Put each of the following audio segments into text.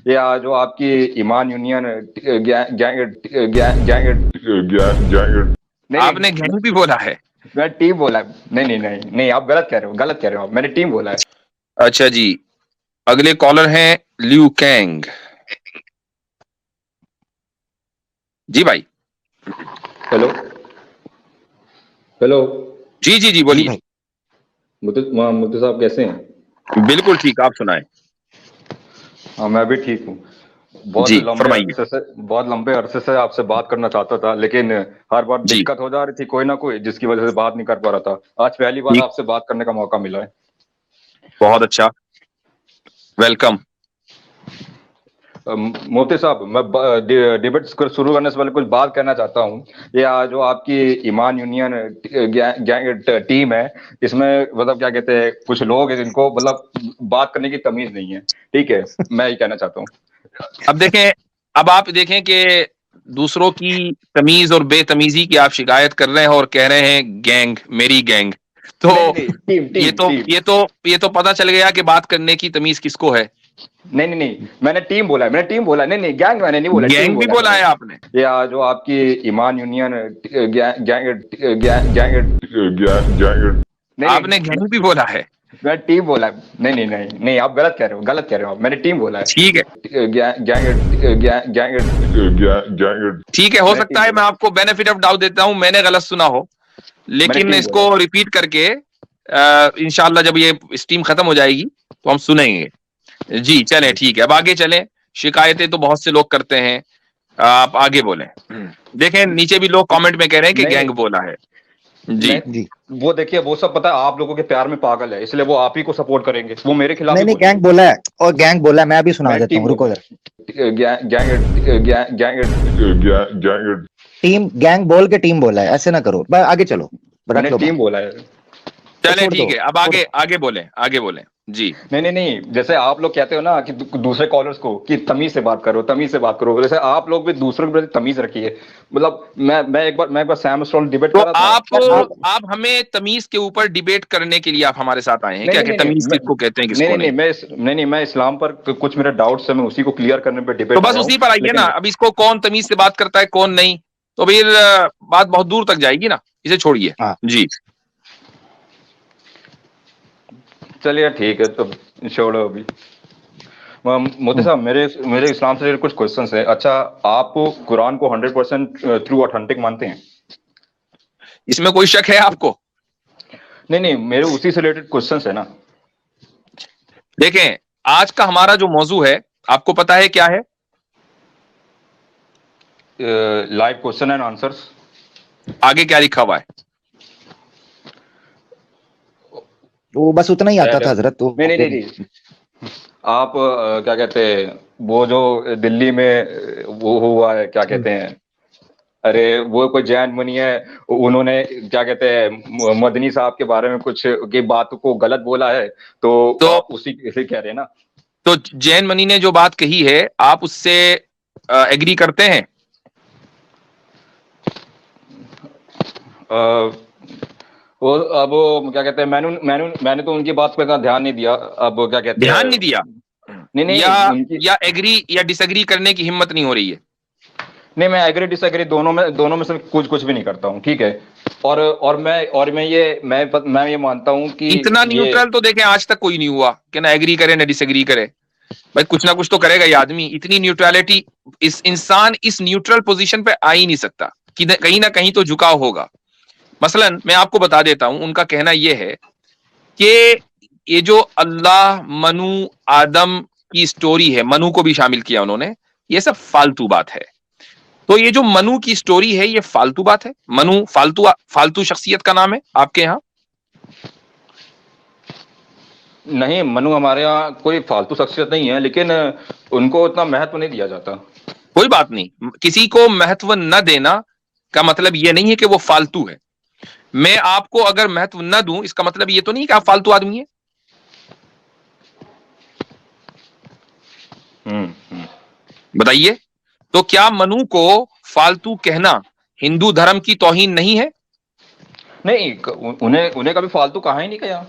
ये जो आपकी ईमान union gang gang gang gang नहीं नहीं, आपने गैंग भी बोला है? मैं टीम बोला है। नहीं नहीं नहीं नहीं, आप गलत कह रहे हो, गलत कह रहे हो आप, मैंने टीम बोला है। अच्छा जी, अगले कॉलर हैं लिू कैंग। जी भाई। Hello hello. जी जी जी, जी बोलिए। भाई। मुद्दे साहब कैसे हैं? बिल्कुल ठीक, आप सुनाएं। हाँ, मैं भी ठीक हूँ। जी फरमाइए। बहुत लंबे अरसे से आपसे बात करना चाहता था, लेकिन हर बार जी दिक्कत हो जा रही थी कोई ना कोई, जिसकी वजह से बात नहीं कर पा रहा था। आज पहली बार ठीक, आपसे बात करने का मौका मिला है। बहुत अच्छा, वेलकम। मोती साहब, मैं डिबेट शुरू करने से पहले कुछ बात कहना चाहता हूँ। ये जो आपकी ईमान यूनियन गैंग टीम है, इसमें मतलब क्या कहते हैं, कुछ लोग हैं जिनको मतलब बात करने की तमीज नहीं है। ठीक है, मैं ये कहना चाहता हूँ। अब देखें, अब आप देखें कि दूसरों की तमीज और बेतमीजी की आप शिकायत कर रहे हैं और कह रहे हैं गैंग, मेरी गैंग। तो नहीं नहीं, टीम ये टीम तो टीम। ये तो ये तो पता चल गया कि बात करने की तमीज किसको है। नहीं नहीं नहीं, मैंने टीम बोला है, मैंने टीम बोला है। नहीं नहीं, गैंग मैंने नहीं बोला, टीम गैंग भी बोला है बोला मैंने। है आपने? ये जो आपकी ईमान यूनियन गैंग गैंग गैंग नहीं आपने नहीं, गैंग भी बोला है? मैं टीम बोला है। नहीं नहीं नहीं नहीं, आप गलत कह रहे हो, गलत कह रहे हो आप, मैंने टीम बोला है। ठीक है, गैंग गैंग गैंग ठीक है, हो मैंने सकता टीम है बोला मैं है। आपको बेनिफिट ऑफ डाउट देता हूं, मैंने गलत सुना हो, मैंने लेकिन टीम बोला इसको है। रिपीट करके इंशाल्लाह जब ये स्ट्रीम खत्म हो जाएगी तो हम सुनेंगे। जी चलें, ठीक है, अब आगे चलें। शिकायतें तो बहुत से लोग करते हैं, आप आगे बोलें। देखें नीचे भी लोग कमेंट में कह रहे हैं कि नहीं गैंग नहीं बोला है। जी नहीं, जी वो देखिए, वो सब पता है, आप लोगों के प्यार में पागल है, इसलिए वो आप ही को सपोर्ट करेंगे, वो मेरे खिलाफ नहीं ही नहीं, बोलेंगे। गैंग बोला है और गैंग बोला है, मैं अभी सुना मैंने देता टीम हूँ, रुको बोला जरा। है। गैंग टीम गैंग बोल के टीम बोला है, ऐसे ना करो, आगे चलो, मैंने रख लो बात। टीम बोला है। चलें, छोड़ ठीक दो है, अब छोड़ आगे दो। आगे बोलें, आगे बोलें। जी नहीं नहीं नहीं, जैसे आप लोग कहते हो ना कि दूसरे कॉलर्स को कि तमीज से बात करो, तमीज से बात करो, वैसे आप लोग भी दूसरों के प्रति तमीज रखिए। मतलब मैं एक बार सैम स्ट्रॉन्ग डिबेट तो कर रहा था। आप आप हमें तमीज के ऊपर डिबेट करने के लिए आप हमारे साथ आए हैं नहीं क्या, नहीं कि नहीं नहीं तमीज मैं किसको कहते हैं नहीं किसको नहीं नहीं नहीं? मैं इस्लाम पर कुछ मेरे डाउट्स है, मैं उसी को क्लियर करने पे तो डिबेट बस आया हूँ। उसी पर आइए ना, लेकिन अब इसको कौन तमीज से बात करता है कौन नहीं, तो फिर बात बहुत दूर तक जाएगी ना, इसे छोड़िए। हाँ जी चलिए ठीक है, तो छोड़ो अभी। मोदी हम्म, साहब, मेरे मेरे इस्लाम से रिलेटेड कुछ क्वेश्चंस है। अच्छा, आप कुरान को 100% ट्रू ऑथेंटिक मानते हैं? इसमें कोई शक है आपको? नहीं नहीं, मेरे उसी से रिलेटेड क्वेश्चंस है ना। देखें, आज का हमारा जो मौजू है आपको पता है क्या है? Live question and answers. आगे क्या लिखा हुआ है? वो बस उतना ही आता था हजरत, तो नहीं नहीं नहीं फिर नहीं, आप क्या कहते हैं, वो जो दिल्ली में वो हुआ है, क्या कहते हैं, अरे वो कोई जैन मुनि है, उन्होंने क्या कहते हैं मदनी साहब के बारे में कुछ की बात को गलत बोला है, तो तो आप उसी से कह रहे हैं ना। तो जैन मनी ने जो बात कही है आप उससे एग्री करते हैं? अ, वो अब वो क्या कहते हैं, मैंने तो उनकी बात पे इतना ध्यान नहीं दिया। अब क्या कहते ध्यान हैं, नहीं दिया? नहीं या नहीं उनकी, या एग्री या डिसएग्री करने की हिम्मत नहीं हो रही है? नहीं, मैं एग्री डिसएग्री दोनों में से कुछ भी नहीं करता हूँ, ठीक है। और मैं ये मानता हूँ कि इतना ये, न्यूट्रल तो देखें आज तक कोई नहीं हुआ कि ना एग्री करे ना डिसएग्री करे। भाई कुछ ना कुछ तो करेगा ये आदमी, इतनी न्यूट्रलिटी, इस इंसान इस न्यूट्रल पोजीशन पे आ ही नहीं सकता कि कहीं ना कहीं तो झुकाव होगा। मसलन मैं आपको बता देता हूं, उनका कहना यह है कि ये जो अल्लाह मनु आदम की स्टोरी है, मनु को भी शामिल किया उन्होंने, ये सब फालतू बात है। तो ये जो मनु की स्टोरी है ये फालतू बात है? मनु फालतू फालतू शख्सियत का नाम है आपके यहाँ? नहीं, मनु हमारे यहाँ कोई फालतू शख्सियत नहीं है, लेकिन उनको उतना महत्व नहीं दिया जाता। कोई बात नहीं, किसी को महत्व न देना का मतलब ये नहीं है कि वो फालतू है। मैं आपको अगर महत्व न दूं इसका मतलब ये तो नहीं कि आप फालतू आदमी है। हम्म। बताइए, तो क्या मनु को फालतू कहना हिंदू धर्म की तौहीन नहीं है? नहीं, उन्हें उन्हें कभी फालतू कहा ही नहीं गया।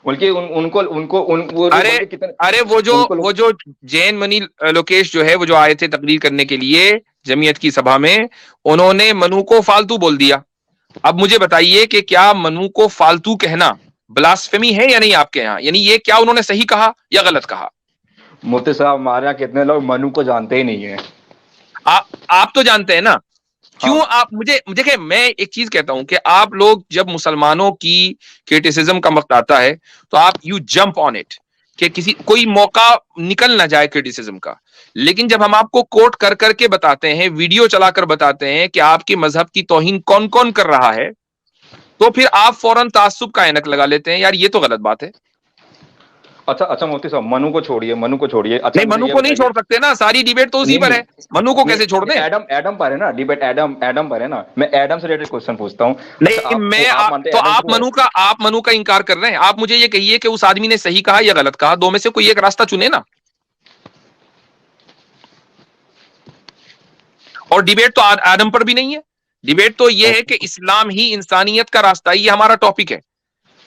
बल्कि उनको उनको अरे वो जो जैन मनी लोकेश जो है, वो जो आए थे तकरीर करने के लिए जमीयत की सभा में, उन्होंने मनु को फालतू बोल दिया। अब मुझे बताइए कि क्या मनु को फालतू कहना ब्लास्फेमी है या नहीं आपके यहाँ? यानी ये क्या उन्होंने सही कहा या गलत कहा? मुफ्ती साहब, हमारे यहाँ कितने लोग मनु को जानते ही नहीं है। आप तो जानते हैं ना, क्यों? हाँ। आप मुझे देखिए, मैं एक चीज कहता हूं कि आप लोग जब मुसलमानों की क्रिटिसिज्म का वक्त आता है तो आप यू जंप ऑन इट, कि कोई मौका निकल ना जाए क्रिटिसिज्म का। लेकिन जब हम आपको कोट कर करके बताते हैं, वीडियो चलाकर बताते हैं कि आपके मजहब की तौहीन कौन कौन कर रहा है, तो फिर आप फौरन तासुब का ऐनक लगा लेते हैं। यार ये तो गलत बात है। अच्छा मुफ्ती साहब, मनु को छोड़िए। अच्छा, नहीं, मनु को नहीं छोड़ सकते ना, सारी डिबेट तो उसी पर है। मनु को कैसे छोड़ दें? एडम पर है ना डिबेट, एडम पर है ना। मैं एडम से रिलेटेड क्वेश्चन पूछता हूँ। नहीं, आप मनु का इनकार कर रहे हैं। आप मुझे ये कहिए कि उस आदमी ने सही कहा या गलत कहा, दो में से कोई एक रास्ता चुने ना। और डिबेट तो आदम पर भी नहीं है। डिबेट तो ये है कि इस्लाम ही इंसानियत का रास्ता है, ये हमारा टॉपिक है।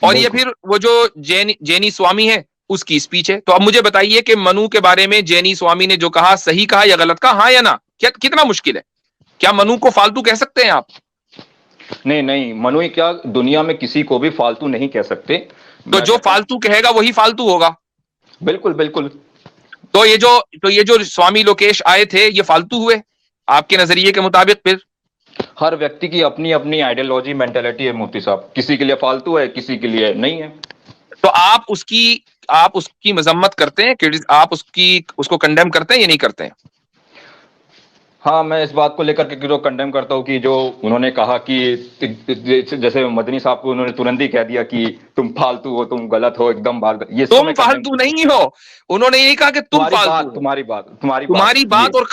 और ये फिर वो जो जैनी स्वामी है उसकी स्पीच है। तो अब मुझे बताइए कि मनु के बारे में जैनी स्वामी ने जो कहा, सही कहा या गलत कहा? हाँ या ना? क्या कितना मुश्किल है? क्या मनु को फालतू कह सकते हैं आप? नहीं, मनु ही क्या, दुनिया में किसी को भी फालतू नहीं कह सकते। तो जो फालतू कहेगा वही फालतू होगा। बिल्कुल। तो ये जो स्वामी लोकेश आए थे, ये फालतू हुए आपके नजरिए के मुताबिक? फिर हर व्यक्ति की अपनी अपनी आइडियोलॉजी, मेंटेलिटी है मुफ्ती साहब। किसी के लिए फालतू है, किसी के लिए नहीं है। तो आप उसकी मजम्मत करते हैं, आप उसको कंडेम करते हैं या नहीं करते हैं? हाँ, मैं इस बात को लेकर के जो कंडेम करता हूँ कि जो उन्होंने कहा कि जैसे मदनी साहब को उन्होंने तुरंत ही कह दिया कि तुम फालतू हो, तुम गलत हो, एकदम ये तुम फालतू नहीं हो। उन्होंने यही कहा कि तुम फालतू। तुम्हारी बात और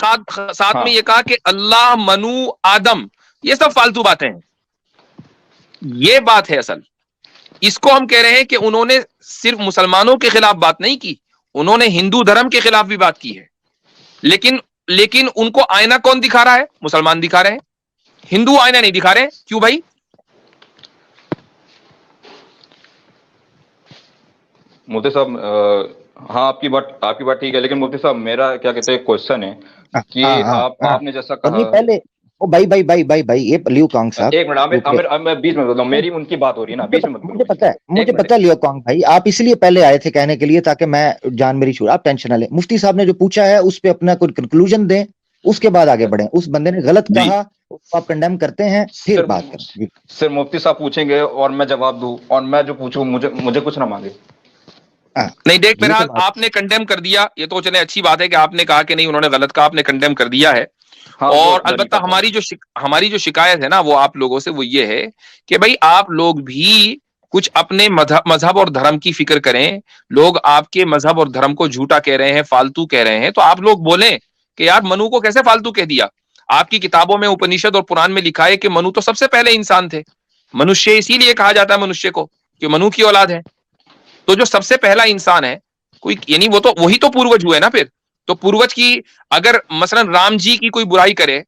साथ में ये कहा कि अल्लाह, मनु, आदम, ये सब फालतू बातें हैं। ये बात है असल। इसको हम कह रहे हैं कि उन्होंने सिर्फ मुसलमानों के खिलाफ बात नहीं की, उन्होंने हिंदू धर्म के खिलाफ भी बात की है। लेकिन उनको आईना कौन दिखा रहा है? मुसलमान दिखा रहे हैं, हिंदू आईना नहीं दिखा रहे। क्यों भाई? मुफ्ती साहब, हाँ, आपकी बात ठीक है, लेकिन मुफ्ती साहब मेरा क्या कहते हैं क्वेश्चन है कि आपने जैसा कहा पहले ओ भाई ये लियो कॉन्ग साहब, एक मिनट, मैं बीच में बोल, मेरी उनकी बात हो रही है ना, बीच में मुझे पता है लियो कॉन्ग भाई, आप इसलिए पहले आए थे कहने के लिए ताकि मैं जान मेरी छूट, आप टेंशन ना लें। मुफ्ती साहब ने जो पूछा है उस पे अपना कोई कंक्लूजन दें, उसके बाद आगे बढ़ें। उस बंदे ने गलत कहा, आप कंडेम करते हैं, फिर बात करें। सिर्फ मुफ्ती साहब पूछेंगे और मैं जवाब दूं, और मैं जो पूछूं मुझे कुछ ना मांगे। नहीं, देख बहरहाल आपने कंडेम कर दिया, ये तो चले अच्छी बात है कि आपने कहा कि नहीं उन्होंने गलत कहा, आपने कंडेम कर दिया है। हाँ, और अलबत्ता हमारी जो शिकायत है ना वो आप लोगों से, वो ये है कि भाई आप लोग भी कुछ अपने मजहब और धर्म की फिक्र करें। लोग आपके मजहब और धर्म को झूठा कह रहे हैं, फालतू कह रहे हैं, तो आप लोग बोलें कि यार मनु को कैसे फालतू कह दिया? आपकी किताबों में, उपनिषद और पुराण में लिखा है कि मनु तो सबसे पहले इंसान थे। मनुष्य इसीलिए कहा जाता है मनुष्य को कि मनु की औलाद है। तो जो सबसे पहला इंसान है कोई, यानी वही तो पूर्वज हुए ना। फिर तो पूर्वज की अगर मसलन राम जी की कोई बुराई करे,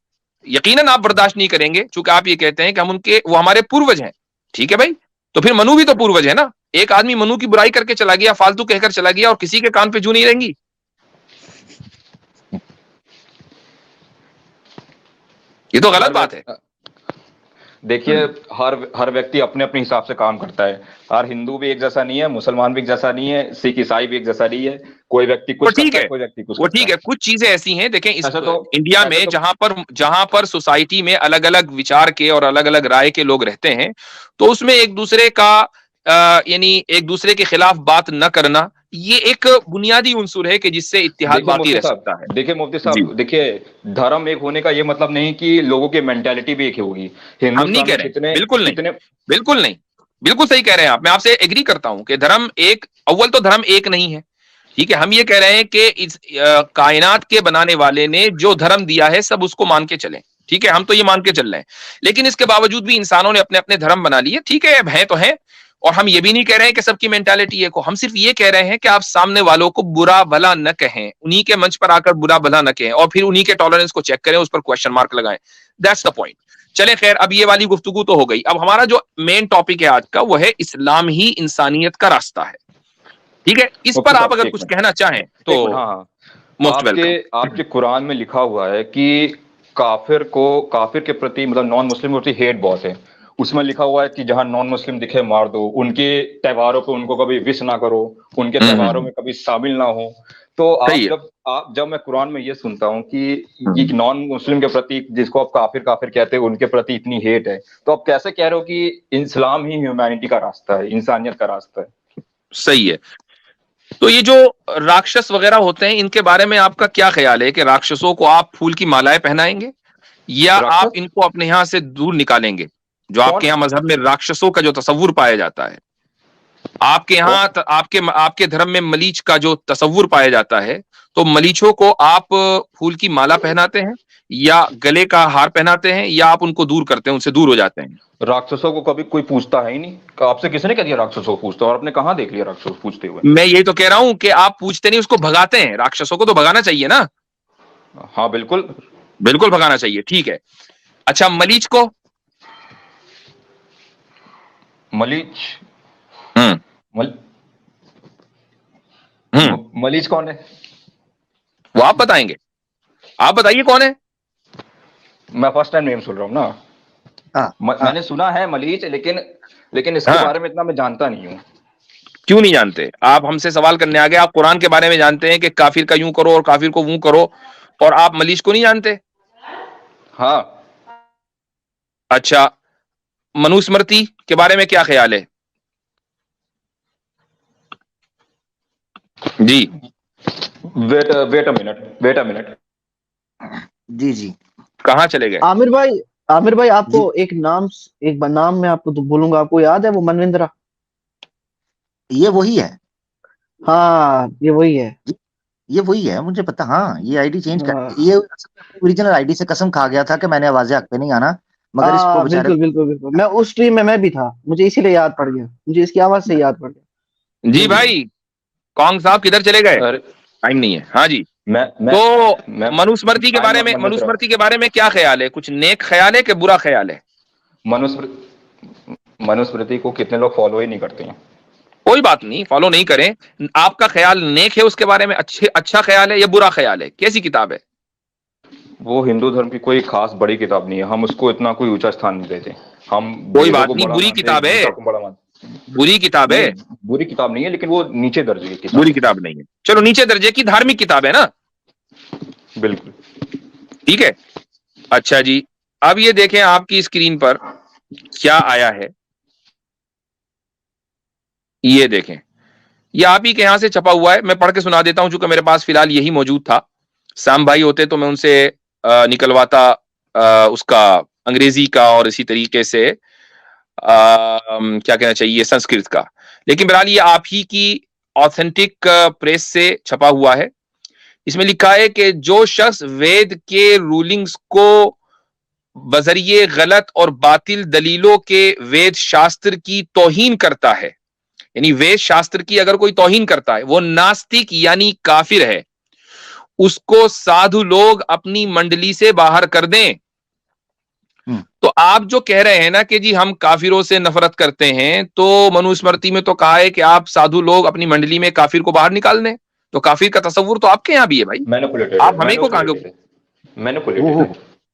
यकीनन आप बर्दाश्त नहीं करेंगे, क्योंकि आप ये कहते हैं कि वो हमारे पूर्वज हैं। ठीक है भाई, तो फिर मनु भी तो पूर्वज है ना। एक आदमी मनु की बुराई करके चला गया, फालतू कहकर चला गया, और किसी के कान पे जू नहीं रहेंगी। ये तो गलत बात है। देखिए, हर व्यक्ति अपने अपने हिसाब से काम करता है। हर हिंदू भी एक जैसा नहीं है, मुसलमान भी एक जैसा नहीं है, सिख ईसाई भी एक जैसा नहीं है। कोई व्यक्ति कुछ करता है, कोई व्यक्ति कुछ करता है। ठीक है, कुछ चीजें ऐसी हैं, देखें इंडिया में जहां पर सोसाइटी में अलग अलग विचार के और अलग अलग राय के लोग रहते हैं, तो उसमें एक दूसरे का यानी एक दूसरे के खिलाफ बात न करना, ये एक बुनियादी उंसुर है कि जिससे इत्तेहाद बाकी रह सकता है। देखिए मुफ्ती साहब, देखिए धर्म एक होने का ये मतलब नहीं कि लोगों की मेंटालिटी भी एक ही होगी। हम नहीं कह रहे, बिल्कुल नहीं, बिल्कुल सही कह रहे हैं आप। मैं आपसे एग्री करता हूं कि धर्म एक नहीं है। ठीक है, हम ये कह रहे हैं कि इस कायनात के बनाने वाले ने जो धर्म दिया है सब उसको मान के चलें। ठीक है, हम तो ये मान के चल रहे हैं, लेकिन इसके बावजूद भी इंसानों ने अपने अपने धर्म बना लिए। ठीक है तो है, और हम ये भी नहीं कह रहे हैं कि सबकी मेंटालिटी एक हो। हम सिर्फ ये कह रहे हैं कि आप सामने वालों को बुरा भला न कहें, उन्हीं के मंच पर आकर बुरा भला न कहें, और फिर उन्हीं के टॉलरेंस को चेक करें, उस पर क्वेश्चन मार्क लगाएं। That's the point. चले खैर, अब ये वाली गुफ्तगू तो हो गई। अब हमारा जो मेन टॉपिक है आज का वो है इस्लाम ही इंसानियत का रास्ता है। ठीक है, इस पर आप अगर कुछ कहना चाहें तो हाँ, मोस्ट वेलकम। आपके कुरान में लिखा हुआ है कि काफिर के प्रति मतलब नॉन मुस्लिम के प्रति हेट बहुत है। उसमें लिखा हुआ है कि जहां नॉन मुस्लिम दिखे मार दो, उनके त्योहारों पे उनको कभी विश ना करो, उनके त्योहारों में कभी शामिल ना हो। तो जब मैं कुरान में ये सुनता हूँ कि नॉन मुस्लिम के प्रति, जिसको आप काफिर कहते हैं, उनके प्रति इतनी हेट है, तो आप कैसे कह रहे हो कि इस्लाम ही ह्यूमैनिटी का रास्ता है, इंसानियत का रास्ता है? सही है। तो ये जो राक्षस वगैरह होते हैं, इनके बारे में आपका क्या ख्याल है कि राक्षसों को आप फूल की मालाएं पहनाएंगे या आप इनको अपने यहां से दूर निकालेंगे? जो आपके यहाँ मजहब में राक्षसों का जो तस्वुर पाया जाता है, आपके यहाँ आपके धर्म में मलीच का जो तस्वुर पाया जाता है, तो मलीचों को आप फूल की माला पहनाते हैं या गले का हार पहनाते हैं या आप उनको दूर करते हैं, उनसे दूर हो जाते हैं? राक्षसों को कभी कोई पूछता है ही नहीं। आपसे किसने कह दिया राक्षसों को पूछता? और आपने कहाँ देख लिया राक्षसों को पूछते हुए? मैं यही तो कह रहा हूं कि आप पूछते नहीं, उसको भगाते हैं। राक्षसों को तो भगाना चाहिए ना? हाँ बिल्कुल बिल्कुल भगाना चाहिए, ठीक है। अच्छा, मलीच को? मलीच कौन है? वो आप बताएंगे, आप बताइए कौन है। मैं फर्स्ट टाइम नेम सुन रहा हूँ ना। मैंने सुना है मलीच, लेकिन इसके बारे में इतना मैं जानता नहीं हूँ। क्यों नहीं जानते? आप हमसे सवाल करने आ गए, आप कुरान के बारे में जानते हैं कि काफिर का यूं करो और काफिर को वो करो, और आप मलीच को नहीं जानते? हाँ। अच्छा, मनुस्मृति के बारे में क्या ख्याल है जी? Wait a minute. जी कहाँ चले गए आमिर भाई? आपको एक नाम मैं आपको तो बोलूंगा, आपको याद है वो मनविंद्रा? ये वही है। हाँ, ये वही है, मुझे पता। हाँ, ये आईडी चेंज कर, ये ओरिजिनल आईडी से कसम खा गया था कि मैंने आवाज़ें हक पे नहीं आना, मगर इसको बेचारे बिल्कुल मैं उस स्ट्रीम में मैं भी था, मुझे इसीलिए याद पड़ गया, मुझे इसकी आवाज से याद पड़ गया। जी भाई, कौंग साहब किधर चले गए? टाइम नहीं है। हाँ जी, तो मनुस्मृति के बारे में क्या ख्याल है? कुछ नेक ख्याल है कि बुरा ख्याल है? मनुस्मृति को कितने लोग फॉलो ही नहीं करते हैं। कोई बात नहीं, फॉलो नहीं करें। आपका ख्याल नेक है उसके बारे में? अच्छा ख्याल है या बुरा ख्याल है? कैसी किताब है वो? हिंदू धर्म की कोई खास बड़ी किताब नहीं है, हम उसको इतना कोई ऊंचा स्थान नहीं देते हम। कोई बात नहीं, बुरी किताब है। बुरी किताब है? बुरी किताब नहीं है, लेकिन वो नीचे दर्जे की किताब। बुरी किताब नहीं है, चलो नीचे दर्जे की धार्मिक किताब है ना? बिल्कुल ठीक है। अच्छा जी, अब ये देखें आपकी स्क्रीन पर क्या आया है, ये देखें, ये आप ही के यहां से छपा हुआ है। मैं पढ़ के सुना देता हूं, चूंकि मेरे पास फिलहाल यही मौजूद था। साम भाई होते तो मैं उनसे निकलवाता उसका अंग्रेजी का और इसी तरीके से क्या कहना चाहिए संस्कृत का, लेकिन बहरहाल ये आप ही की ऑथेंटिक प्रेस से छपा हुआ है। इसमें लिखा है कि जो शख्स वेद के रूलिंग्स को बजरिए गलत और बातिल दलीलों के वेद शास्त्र की तौहीन करता है, यानी वेद शास्त्र की अगर कोई तौहीन करता है, वो नास्तिक यानी काफिर है। उसको साधु लोग अपनी मंडली से बाहर कर दें। तो आप जो कह रहे हैं ना कि जी हम काफिरों से नफरत करते हैं, तो मनुस्मृति में तो कहा है कि आप साधु लोग अपनी मंडली में काफिर को बाहर निकाल दें। तो काफिर का तस्वुर तो आपके यहाँ भी है भाई। आप हमें को कहा?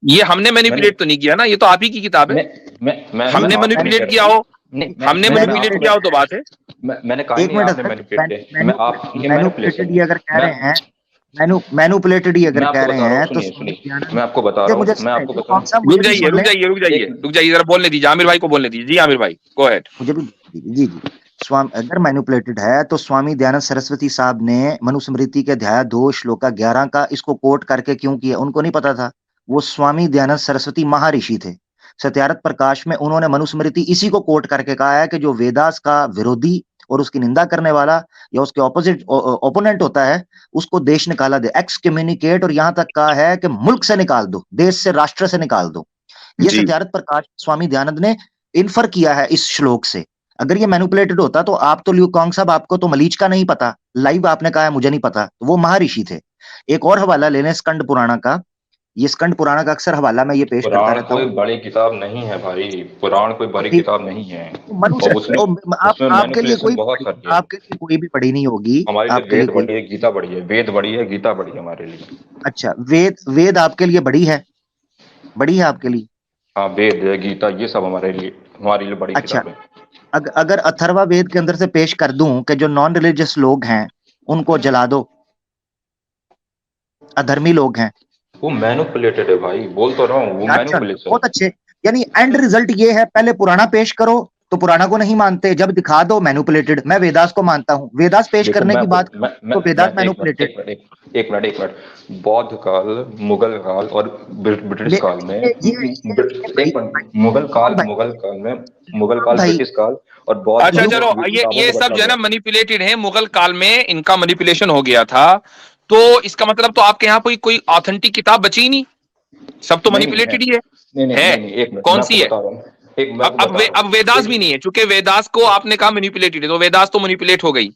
ये हमने मैनिपुलेट तो नहीं किया ना, ये तो आप ही की किताब है। हमने मैनिपुलेट किया हो, हमने मैनिपुलेट किया हो तो बात है। मैंने कहा नहीं आपने मैनिपुलेट किया। आप मैनिपुलेटेड ही अगर कह रहे हैं, मैनिपुलेटेड ही अगर कह रहे हैं तो मैं आपको बता रहा हूं, रुक जाइए, जरा बोलने दीजिए, आमिर भाई को बोलने दीजिए। जी आमिर भाई, गो अहेड। मुझे भी जी स्वामी अगर मैनिपुलेटेड है तो स्वामी दयानंद सरस्वती साहब ने मनुस्मृति के अध्याय 2 श्लोक 11 का इसको कोट करके क्यों किया? उनको नहीं पता था? वो स्वामी दयानंद सरस्वती महर्षि थे। सत्यार्थ प्रकाश में उन्होंने मनुस्मृति इसी को कोट करके कहा है कि जो वेदास का विरोधी और उसकी निंदा करने वाला या उसके ऑपोजिट ओपोनेंट होता है, उसको देश निकाला दे, एक्सकम्युनिकेट, और यहां तक कहा है कि मुल्क से निकाल दो, देश से, राष्ट्र से निकाल दो। ये सत्यार्थ प्रकाश स्वामी दयानंद ने इन्फर किया है इस श्लोक से। अगर ये मैनिपुलेटेड होता तो आप तो ल्यू कॉन्ग साहब, आपको तो मलीच का नहीं पता, लाइव आपने कहा है मुझे नहीं पता, वो महर्षि थे। एक और हवाला ले लें स्कंद पुराण का, ये स्कंद पुराण का अक्सर हवाला मैं ये पेश करता पुराण रहता कोई हूँ। बड़ी किताब नहीं है भाई, पुराण कोई बड़ी भाई, किताब नहीं है। मनुष्य और उसमें आपके लिए मैनिपुलेशन कोई बहुत सारी है। आपके लिए कोई भी पढ़ी नहीं होगी, हमारे लिए आपके लिए वेद कोई। बड़ी है, गीता बड़ी है, वेद बड़ी है, गीता बड़ी है हमारे लिए। अच्छा, वेद आपके लिए बड़ी है आपके लिए? हाँ, वेद है, गीता, ये सब हमारे लिए बड़ी अच्छा, किताब है। अगर अथर्वा वेद के अंदर से पेश कर दूं कि जो नॉन रिलीजियस लोग हैं उनको जला दो, अधर्मी लोग हैं। वो मैनिपुलेटेड है भाई, बोल तो रहा हूँ, वो अच्छा, मैनिपुलेशन। बहुत अच्छे। यानी एंड रिजल्ट ये है, पहले पुराना पेश करो तो पुराना को नहीं मानते, जब दिखा दो मैनिपुलेटेड। मैं वेदास को मानता हूँ, वेदास पेश देखो, करने मैं की बात मैं मैं, तो वेदास मैं मैनिपुलेटेड। एक मिनट, बौद्ध काल, मुगल काल और ब्रिटिश काल में, मुगल काल भाई ब्रिटिश काल और बौद्ध अच्छा काल चलो, में किताबों ये को सब बदला जो है ना गया। मैनिपुलेटेड है। मुगल काल में इनका मैनिपुलेशन हो गया था, तो इसका मतलब तो आपके यहाँ कोई ऑथेंटिक किताब बची ही नहीं, सब तो नहीं है, मैनिपुलेटेड ही है। नहीं, एक मिनट, कौन मैं सी आपको है? बता रहा हूँ, एक मैं आपको बता रहा अब वेदास हूँ, भी नहीं है, चूंकि वेदास को आपने कहा मैनिपुलेटेड है, तो वेदास तो मैनिपुलेट हो गई।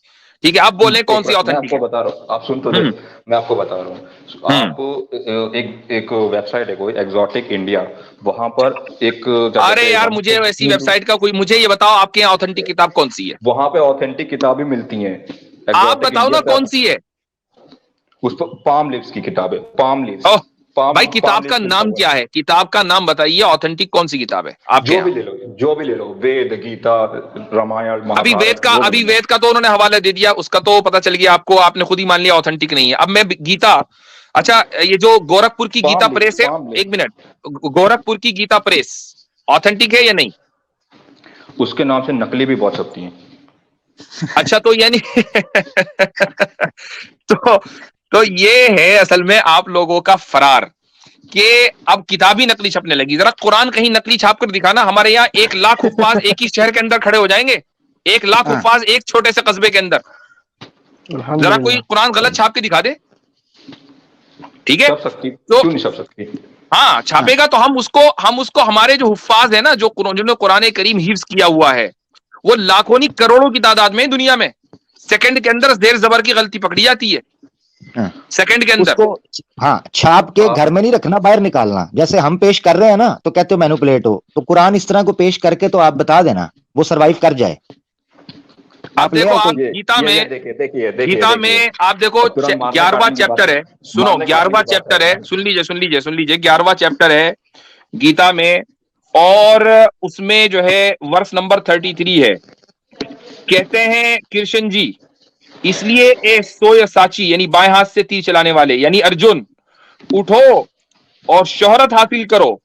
ठीक है, आप बोले कौन एक सी मिनट, मैं ऑथेंटिक आपको है? बता रहा हूँ, आप सुन तो ले। हम्म मैं आपको बता रहा हूँ, हम्म आप एक वेबसाइट है कोई, एग्जॉटिक इंडिया, वहां पर एक क्या अरे कहते यार, हैं, मुझे वैसी वेबसाइट का कोई, मुझे ये बताओ आपके यहाँ ऑथेंटिक किताब कौन सी है? वहां पे ऑथेंटिक किताबें मिलती हैं। आप एग्जॉटिक बताओ इंडिया ना का, कौन सी है। उस पर पाम लीव्स की किताब है, पाम लीव्स, ओह, भाई पाम किताब का लीव्स पे लिखा नाम हुआ है। क्या है? किताब का नाम बताइए, ऑथेंटिक कौन सी किताब है आपके जो भी यहाँ? ले लो, जो भी ले लो, वेद, गीता, रामायण, महाभारत, जो भी अभी ले लो। वेद का तो उन्होंने हवाला दे दिया, उसका तो पता चल गया आपको, आपने खुद ही मान लिया ऑथेंटिक नहीं है। अब मैं गीता, अच्छा ये जो गोरखपुर की गीता प्रेस है, पाम एक लीव्स, मिनट, गोरखपुर की गीता प्रेस ऑथेंटिक है या नहीं? उसके नाम से नकली भी बहुत सकती हैं। अच्छा, तो यानी तो ये है असल में आप लोगों का फरार, कि अब किताबी नकली छपने लगी। जरा कुरान कहीं नकली छाप कर दिखाना, हमारे यहाँ 1 लाख हुफ्फाज एक ही शहर के अंदर खड़े हो जाएंगे। 1 लाख हाँ। हुफ्फाज एक छोटे से कस्बे के अंदर, जरा कोई कुरान गलत छाप के दिखा दे, ठीक है? छप सकती, तो क्यों नहीं छप सकती? हाँ, छापेगा तो हम उसको हमारे जो हुफ्फाज है ना, जिन्होंने कुरान करीम हिफ्ज किया हुआ है, वो लाखों नहीं करोड़ों की तादाद में दुनिया में, सेकंड के अंदर जेर जबर की गलती पकड़ी जाती है, सेकंड के अंदर। उसको हाँ छाप के घर में नहीं रखना, बाहर निकालना। जैसे हम पेश कर रहे हैं ना तो कहते हो मैनिपुलेट हो, तो कुरान इस तरह को पेश करके तो आप बता देना वो सरवाइव कर जाए। आप देखो, आप ये- गीता में, देखिए, गीता में आप देखो 11वां चैप्टर है, सुनो 11वां चैप्टर है, सुन लीजिए 11वां चैप्टर है गीता में, और उसमें जो है वर्स नंबर 33 है। कहते हैं कृष्ण जी, इसलिए ए सोय साची, यानी बाएं हाथ से तीर चलाने वाले, यानी अर्जुन, उठो और शोहरत हासिल करो,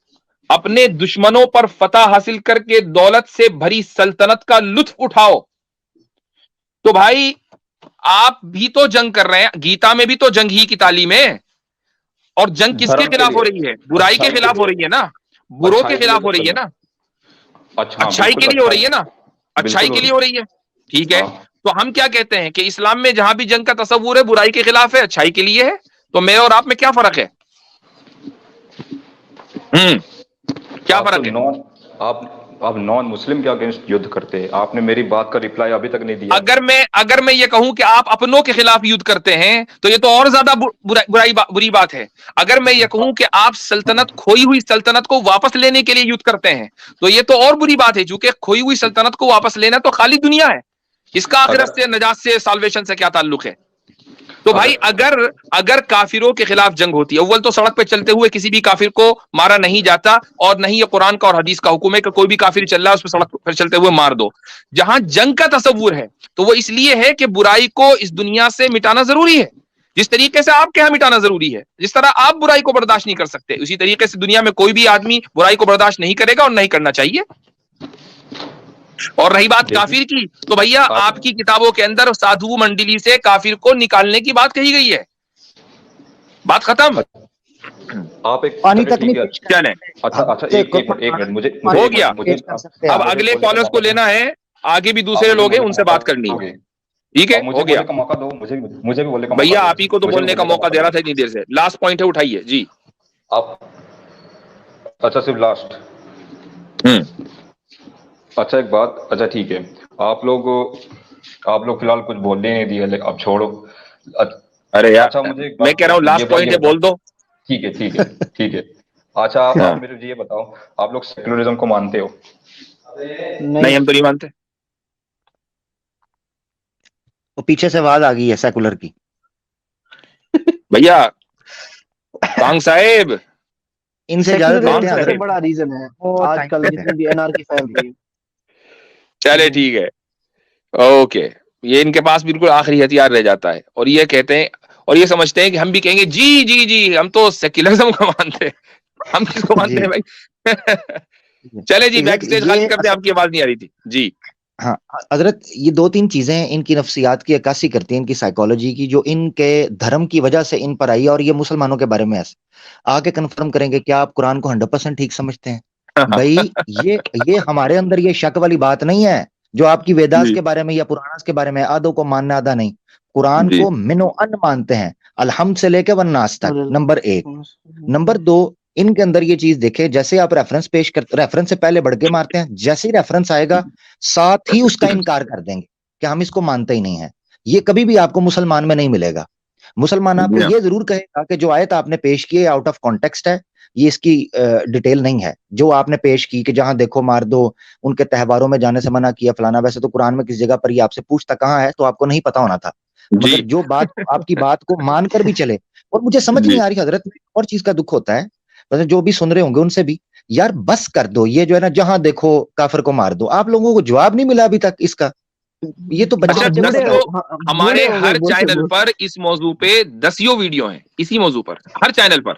अपने दुश्मनों पर फतह हासिल करके दौलत से भरी सल्तनत का लुत्फ उठाओ। तो भाई आप भी तो जंग कर रहे हैं, गीता में भी तो जंग ही की तालीम है, और जंग किसके खिलाफ हो रही है? बुराई के खिलाफ हो रही है ना, बुरों के खिलाफ हो रही है ना, अच्छाई के लिए हो रही है ना, अच्छाई के लिए हो रही है। ठीक है, तो हम क्या कहते हैं कि इस्लाम में जहां भी जंग का तस्वुर है, बुराई के खिलाफ है, अच्छाई के लिए है, तो मेरे और आप में क्या फर्क है? क्या फर्क है? आप नॉन मुस्लिम के अगेंस्ट युद्ध करते हैं। आपने मेरी बात का रिप्लाई अभी तक नहीं दिया। अगर मैं ये कहूं कि आप अपनों के खिलाफ युद्ध करते हैं, तो ये तो और ज्यादा बुरी बात है। अगर मैं ये कहूं कि आप सल्तनत, खोई हुई सल्तनत को वापस लेने के लिए युद्ध करते हैं, तो ये तो और बुरी बात है, क्योंकि खोई हुई सल्तनत को वापस लेना तो खाली दुनिया है, इसका आखिरत से, नजात से, साल्वेशन से क्या ताल्लुक है? तो भाई अगर काफिरों के खिलाफ जंग होती है, अव्वल तो सड़क पे चलते हुए किसी भी काफिर को मारा नहीं जाता, और नहीं ये कुरान का और हदीस का हुक्म है कि कोई भी काफिर चल रहा है उस पर सड़क पर चलते हुए मार दो। जहां जंग का तस्वुर है तो वो इसलिए है कि बुराई को इस दुनिया से मिटाना जरूरी है, जिस तरीके से आपके यहां मिटाना जरूरी है। जिस तरह आप बुराई को बर्दाश्त नहीं कर सकते, उसी तरीके से दुनिया में कोई भी आदमी बुराई को बर्दाश्त नहीं करेगा, और नहीं करना चाहिए। और रही बात काफिर की, तो भैया आपकी किताबों के अंदर साधु मंडली से काफिर को निकालने की बात कही गई है, बात खत्म। आप एक पानी तक नहीं चले, अच्छा एक मिनट मुझे हो गया। अब अगले कॉलर्स को लेना है, आगे भी दूसरे लोग हैं, उनसे बात करनी है। ठीक है, हो गया। मौका दो मुझे भी बोलने का। भैया आप ही को तो बोलने का मौका दे रहा था इतनी देर से। लास्ट पॉइंट है, उठाइए जी। आप अच्छा, सिर्फ लास्ट। अच्छा एक बात, अच्छा ठीक है, आप लोग फिलहाल कुछ बोलने नहीं दिए, अब छोड़ो। अरे यार, अच्छा मुझे मैं कह रहा हूँ लास्ट पॉइंट है, बोल दो। ठीक है, ठीक है, ठीक है। अच्छा, आप हाँ। मेरे ये बताओ, आप लोग सेक्युलरिज्म को मानते हो? नहीं, हम तो नहीं मानते। तो पीछे से आवाज आ गई है सेकुलर की। भैया कांग साहेब, इनसे ज्यादा कौन देखते हैं सा सबसे है? बड़ा रीजन है वो आजकल जितनी भी एनआरकी फैल रही है। चले ठीक है, ओके। ये इनके पास बिल्कुल आखिरी हथियार रह जाता है, और ये कहते हैं और ये समझते हैं कि हम भी कहेंगे जी जी जी हम तो सेक्युलरिज्म को मानते हैं। हम किसको मानते हैं भाई? चले जी, बैक स्टेज खाली करते हैं, आपकी आवाज नहीं आ रही थी जी। हाँ हजरत, ये दो तीन चीजें इनकी नफ्सियात की अक्कासी करती हैं, इनकी साइकोलॉजी की, जो इनके धर्म की वजह से इन पर आई है। और ये मुसलमानों के बारे में ऐसे आके कंफर्म करेंगे, क्या आप कुरान को 100% ठीक समझते हैं? भाई ये हमारे अंदर ये शक वाली बात नहीं है जो आपकी वेदास के बारे में या पुराणास के बारे में, आधों को मानना आधा नहीं। कुरान को मिनो अन मानते हैं, अलहम्द से लेके वन्नास तक, नंबर 1। नंबर 2, इनके अंदर ये चीज देखे, जैसे आप रेफरेंस पेश करते, रेफरेंस से पहले बढ़ के मारते हैं, जैसे ही रेफरेंस आएगा साथ ही उसका इनकार कर देंगे कि हम इसको मानते ही नहीं है। ये कभी भी आपको मुसलमान में नहीं मिलेगा। मुसलमान आपको ये जरूर कहेगा कि जो आयत आपने पेश की है आउट ऑफ कॉन्टेक्स्ट है, ये इसकी डिटेल नहीं है जो आपने पेश की, कि जहां देखो मार दो, उनके त्योहारों में जाने से मना किया फलाना। वैसे तो कुरान में किस जगह पर ये आपसे पूछता कहाँ है, तो आपको नहीं पता होना था। मगर जो बात आपकी बात को मानकर भी चले, और मुझे समझ नहीं आ रही हजरत, और चीज का दुख होता है, मतलब जो भी सुन रहे होंगे उनसे भी, यार बस कर दो, ये जो है ना जहां देखो काफिर को मार दो। आप लोगों को जवाब नहीं मिला अभी तक इसका। ये तो बच्चे अच्छा, बच्चे हमारे हर चैनल पर इस मौजू पे 10 वीडियो हैं, इसी मौजू पर हर चैनल पर।